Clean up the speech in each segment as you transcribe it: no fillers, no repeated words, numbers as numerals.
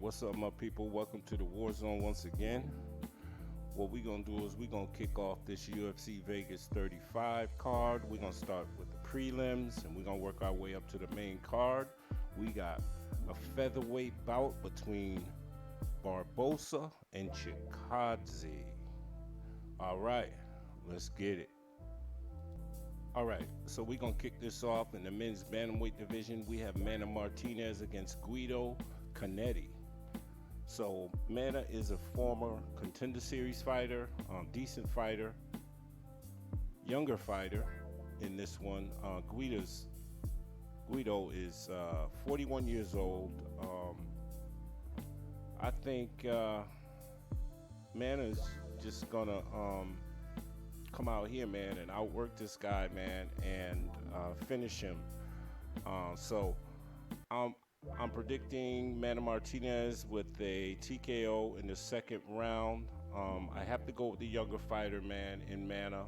What's up, my people? Welcome to the War Zone once again. What we're going to do is we're going to kick off this UFC Vegas 35 card. We're going to start with the prelims, and we're going to work our way up to the main card. We got a featherweight bout between Barboza and Chikadze. All right, let's get it. All right, so we're going to kick this off in the men's bantamweight division. We have Martinez against Guido, Cannetti. So Mana is a former Contender Series fighter, decent fighter, younger fighter in this one. Guido is 41 years old. I think Mana's just gonna come out here, man, and outwork this guy, man, and finish him. So I'm predicting Martinez with a TKO in the second round. I have to go with the younger fighter, man, in Mana.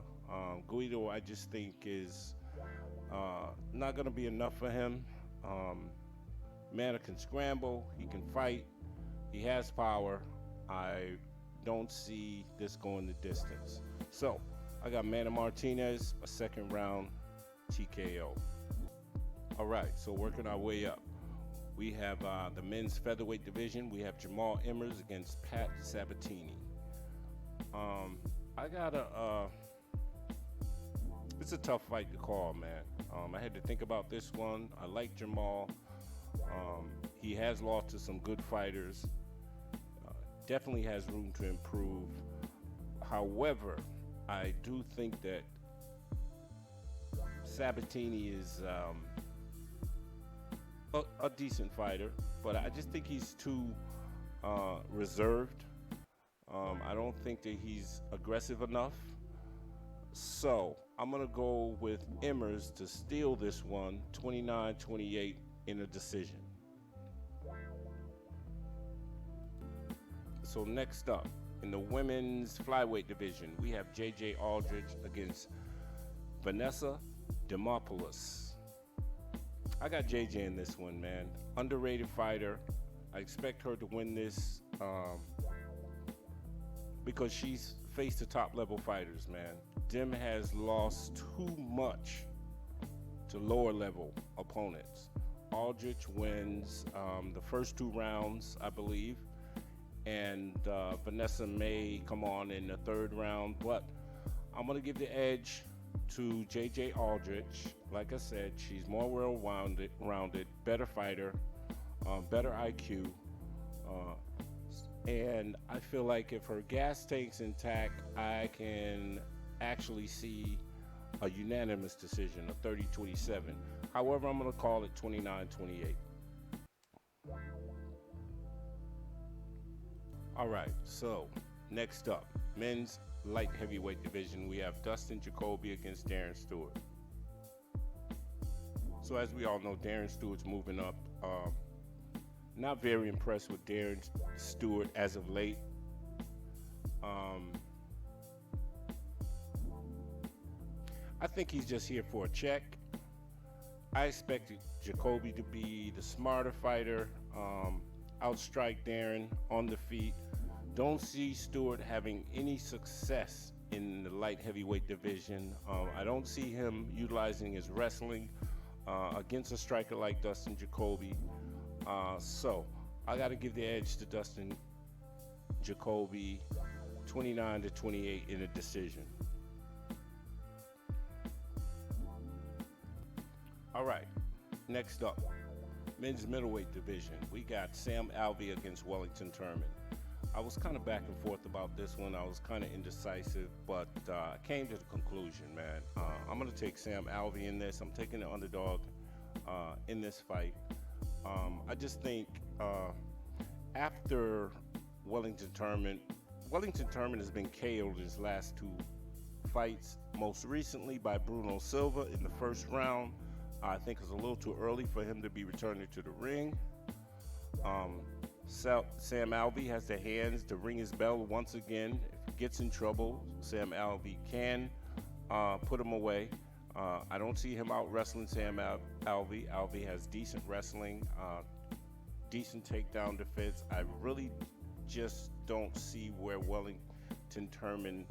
Guido, I just think is not going to be enough for him. Mana can scramble, he can fight, he has power. I don't see this going the distance. So I got Martinez, a second round TKO. All right, so working our way up. We have the men's featherweight division. We have Jamall Emmers against Pat Sabatini. It's a tough fight to call, man. I had to think about this one. I like Jamall. He has lost to some good fighters. Definitely has room to improve. However, I do think that Sabatini is a decent fighter, but I just think he's too reserved. I don't think that he's aggressive enough. So I'm going to go with Emmers to steal this one, 29-28 in a decision. So next up, in the women's flyweight division, we have J.J. Aldrich against Vanessa Demopoulos. I got JJ in this one, man. Underrated fighter. I expect her to win this because she's faced the top level fighters, man. Dem has lost too much to lower level opponents. Aldrich wins the first two rounds, I believe, and Vanessa may come on in the third round, but I'm gonna give the edge to J.J. Aldrich. Like I said, she's more well-rounded, better fighter, better IQ, and I feel like if her gas tank's intact, I can actually see a unanimous decision, a 30-27. However, I'm going to call it 29-28. All right, so next up, men's light heavyweight division, we have Dustin Jacoby against Darren Stewart. So as we all know, Darren Stewart's moving up. Not very impressed with Darren Stewart as of late. I think he's just here for a check. I expected Jacoby to be the smarter fighter, outstrike Darren on the feet. Don't see Stewart having any success in the light heavyweight division. I don't see him utilizing his wrestling against a striker like Dustin Jacoby. So I got to give the edge to Dustin Jacoby, 29-28 in a decision. All right, next up, men's middleweight division. We got Sam Alvey against Wellington Turman. I was kind of back and forth about this one. I was kind of indecisive, but I came to the conclusion, man. I'm going to take Sam Alvey in this. I'm taking the underdog in this fight. I just think after Wellington Turman has been KO'd his last two fights, most recently by Bruno Silva in the first round. I think it's a little too early for him to be returning to the ring. Sam Alvey has the hands to ring his bell once again. If he gets in trouble, Sam Alvey can put him away. I don't see him out wrestling Sam Alvey. Alvey has decent wrestling, decent takedown defense. I really just don't see where Wellington Turman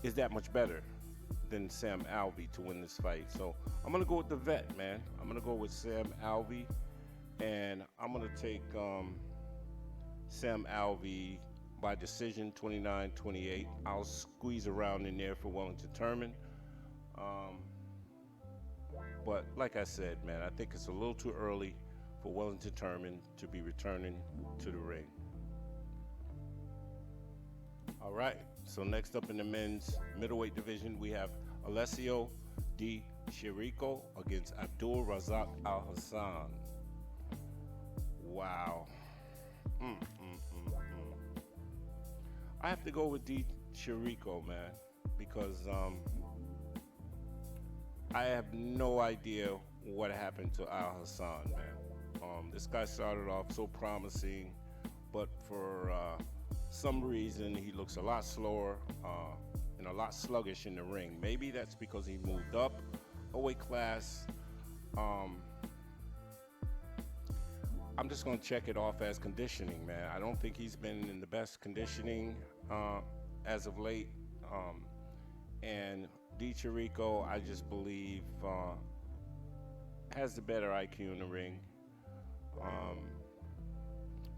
is that much better than Sam Alvey to win this fight. So I'm gonna go with the vet, man. I'm gonna go with Sam Alvey, and I'm gonna take Sam Alvey by decision, 29-28. I'll squeeze around in there for Wellington Turman. But like I said, man, I think it's a little too early for Wellington Turman to be returning to the ring. All right, so next up in the men's middleweight division, we have Alessio D. Chirico against Abdul Razak Alhassan. Wow. I have to go with D. Chirico, man, because I have no idea what happened to Alhassan, man. This guy started off so promising, but for some reason he looks a lot slower and a lot sluggish in the ring. Maybe that's because he moved up a weight class. I'm just going to check it off as conditioning, man. I don't think he's been in the best conditioning as of late. And D. Chirico, I just believe, has the better IQ in the ring,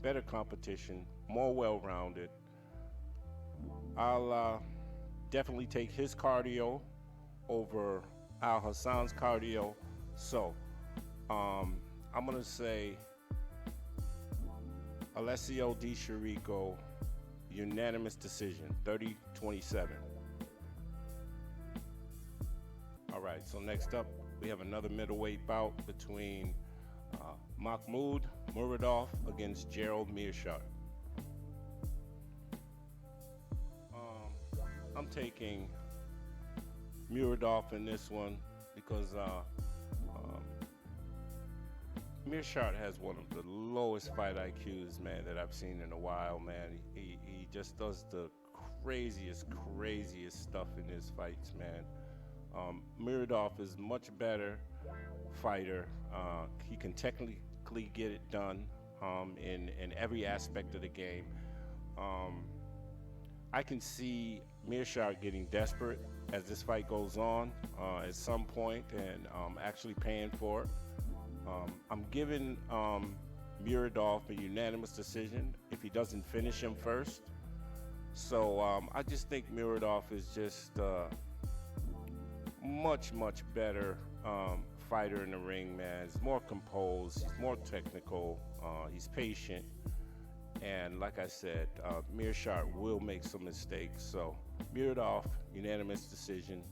better competition, more well-rounded. I'll definitely take his cardio over Alhassan's cardio. So I'm going to say Alessio D. Chirico, unanimous decision, 30-27. All right, so next up, we have another middleweight bout between Makhmud Muradov against Gerald Meerschaert. I'm taking Muradov in this one because Meerschaert has one of the lowest fight IQs, man, that I've seen in a while, man. He just does the craziest stuff in his fights, man. Muradov is much better fighter. He can technically get it done in every aspect of the game. I can see Meerschaert getting desperate as this fight goes on at some point and actually paying for it. I'm giving Muradov a unanimous decision if he doesn't finish him first. So I just think Muradov is just much better fighter in the ring, man. He's more composed, he's more technical, he's patient, and like I said, Meerschaert will make some mistakes. So Muradov, unanimous decision,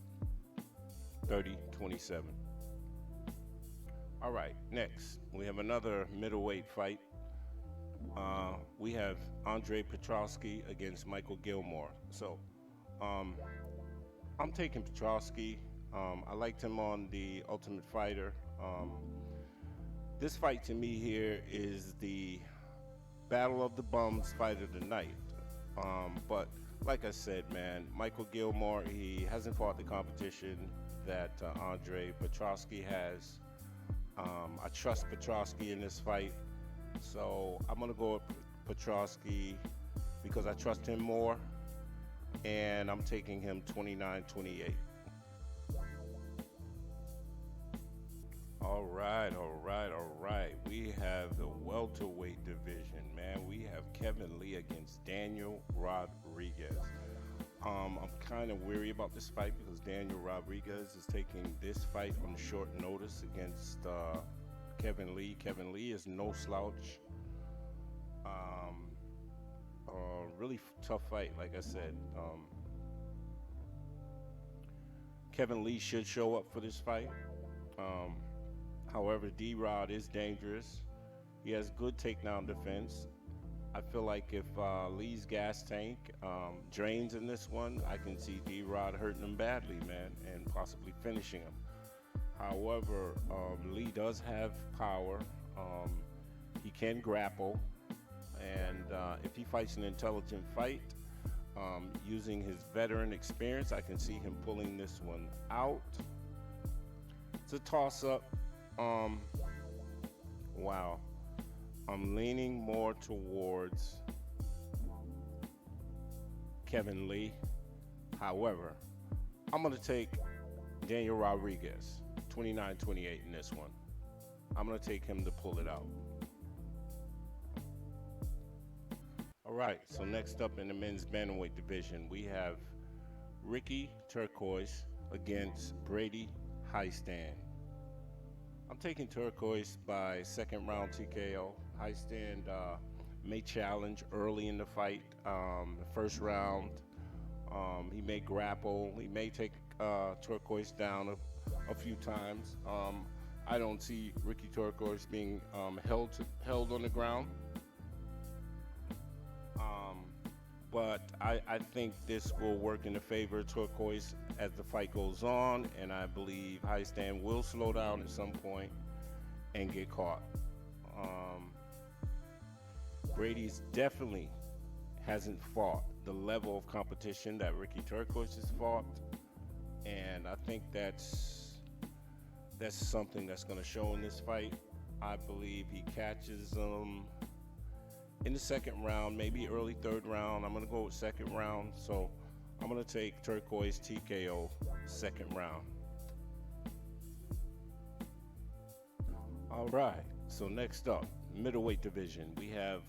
30-27. All right, next we have another middleweight fight. We have Andre Petroski against Michael Gillmore. So I'm taking Petroski. I liked him on the Ultimate Fighter. This fight to me here is the Battle of the Bums fight of the night. But like I said, man, Michael Gillmore, he hasn't fought the competition that Andre Petroski has. I trust Petroski in this fight, so I'm gonna go with Petroski because I trust him more, and I'm taking him 29-28. All right. We have the welterweight division, man. We have Kevin Lee against Daniel Rodriguez. I'm kind of weary about this fight because Daniel Rodriguez is taking this fight on short notice against Kevin Lee. Kevin Lee is no slouch. Really tough fight, like I said. Kevin Lee should show up for this fight. However, D-Rod is dangerous. He has good takedown defense. I feel like if Lee's gas tank drains in this one, I can see D-Rod hurting him badly, man, and possibly finishing him. However, Lee does have power. He can grapple, and if he fights an intelligent fight, using his veteran experience, I can see him pulling this one out. It's a toss-up. Wow. I'm leaning more towards Kevin Lee. However, I'm going to take Daniel Rodriguez, 29-28 in this one. I'm going to take him to pull it out. All right, so next up in the men's bantamweight division, we have Ricky Turcios against Brady Highstand. I'm taking Turcios by second round TKO. Highstand may challenge early in the fight. The first round, he may grapple. He may take Turcios down a few times. I don't see Ricky Turcios being held on the ground. But I think this will work in the favor of Turcios as the fight goes on, and I believe Highstand will slow down at some point and get caught. Brady's definitely hasn't fought the level of competition that Ricky Turcios has fought, and I think that's something that's going to show in this fight. I believe he catches him in the second round, maybe early third round. I'm going to go with second round, so I'm going to take Turcios TKO second round. All right, so next up, middleweight division, we have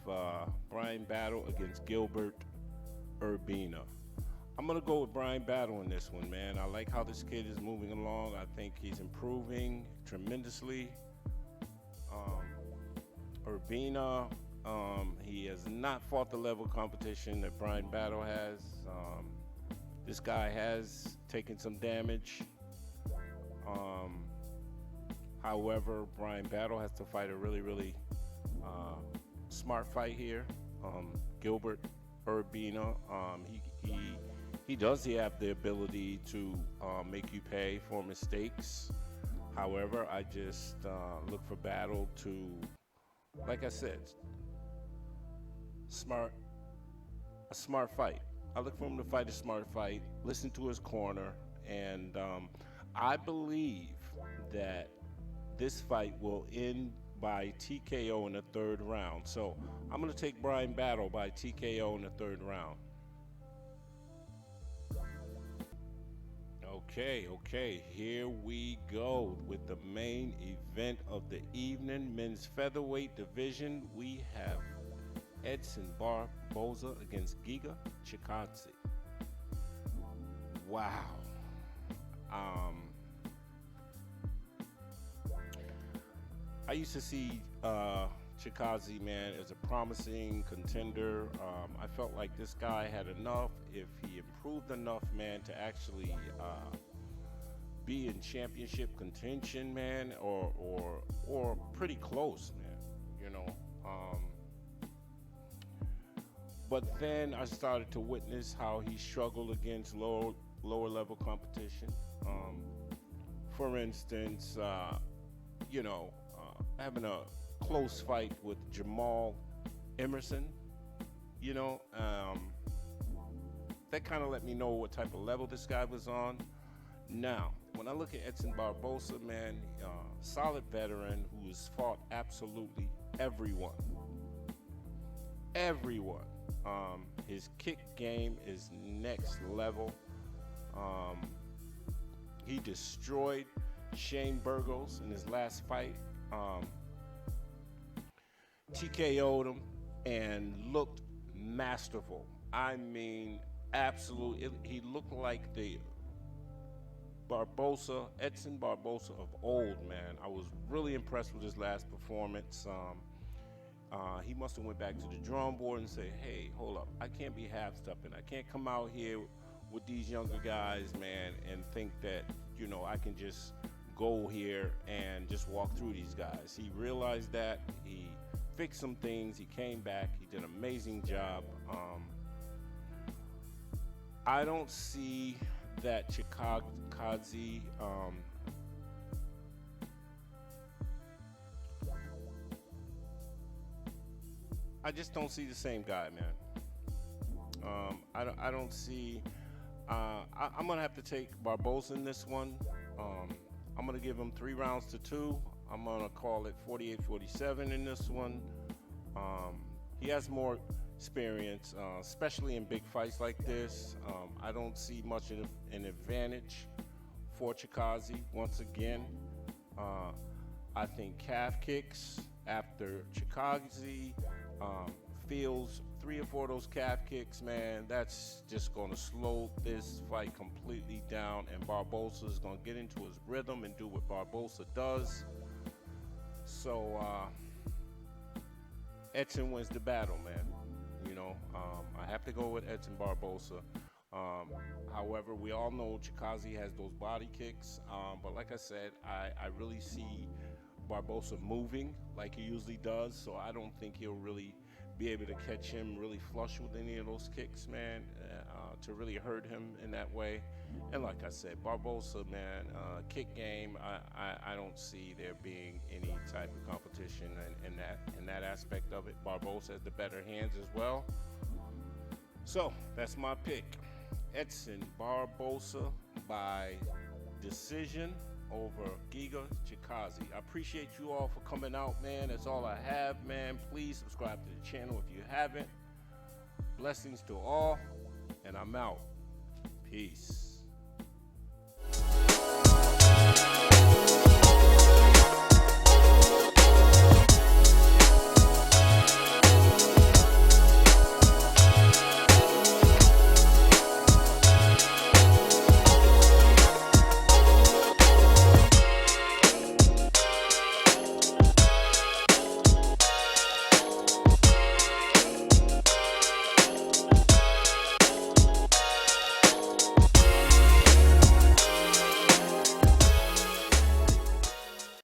Bryan Battle against Gilbert Urbina. I'm going to go with Bryan Battle in this one, man. I like how this kid is moving along. I think he's improving tremendously. Urbina, he has not fought the level of competition that Bryan Battle has. This guy has taken some damage. However, Bryan Battle has to fight a really smart fight here. Gilbert Urbina, he does have the ability to make you pay for mistakes. However, I just look for Battle to, like I said, a smart fight. I look for him to fight a smart fight, listen to his corner, and I believe that this fight will end by TKO in the third round. So I'm going to take Bryan Battle by TKO in the third round. Okay, here we go with the main event of the evening, men's featherweight division. We have Edson Barboza against Giga Chikadze. Wow. I used to see Chikadze, man, as a promising contender. I felt like this guy had enough, if he improved enough, man, to actually be in championship contention, man, or pretty close, man, you know. But then I started to witness how he struggled against lower level competition. For instance, having a close fight with Jamall Emmers, that kind of let me know what type of level this guy was on. Now, when I look at Edson Barboza, man, solid veteran who has fought absolutely everyone. His kick game is next level. He destroyed Shane Burgos in his last fight. TKO'd him and looked masterful. I mean, absolutely. He looked like the Edson Barboza of old, man. I was really impressed with his last performance. He must have went back to the drawing board and said, hey, hold up, I can't be half-stepping. I can't come out here with these younger guys, man, and think that, I can just go here and just walk through these guys. He realized that. He fixed some things. He came back. He did an amazing job. I don't see that Chikadze I just don't see the same guy, man. I don't see. I'm gonna have to take Barboza in this one. I'm gonna give him 3 rounds to 2. I'm gonna call it 48-47 in this one. He has more experience, especially in big fights like this. I don't see much of an advantage for Chikadze. Once again, I think calf kicks after Chikadze feels 3 or 4 of those calf kicks, man, that's just going to slow this fight completely down, and Barboza is going to get into his rhythm and do what Barboza does. So Edson wins the battle, man. You know, I have to go with Edson Barboza. However, we all know Chikadze has those body kicks, but like I said, I really see Barboza moving like he usually does, so I don't think he'll really be able to catch him really flush with any of those kicks, man, to really hurt him in that way. And like I said, Barboza, man, kick game, I don't see there being any type of competition in that aspect of it. Barboza has the better hands as well. So that's my pick. Edson Barboza by decision over Giga Chikadze. I appreciate you all for coming out, man. That's all I have, man. Please subscribe to the channel if you haven't. Blessings to all, and I'm out. Peace.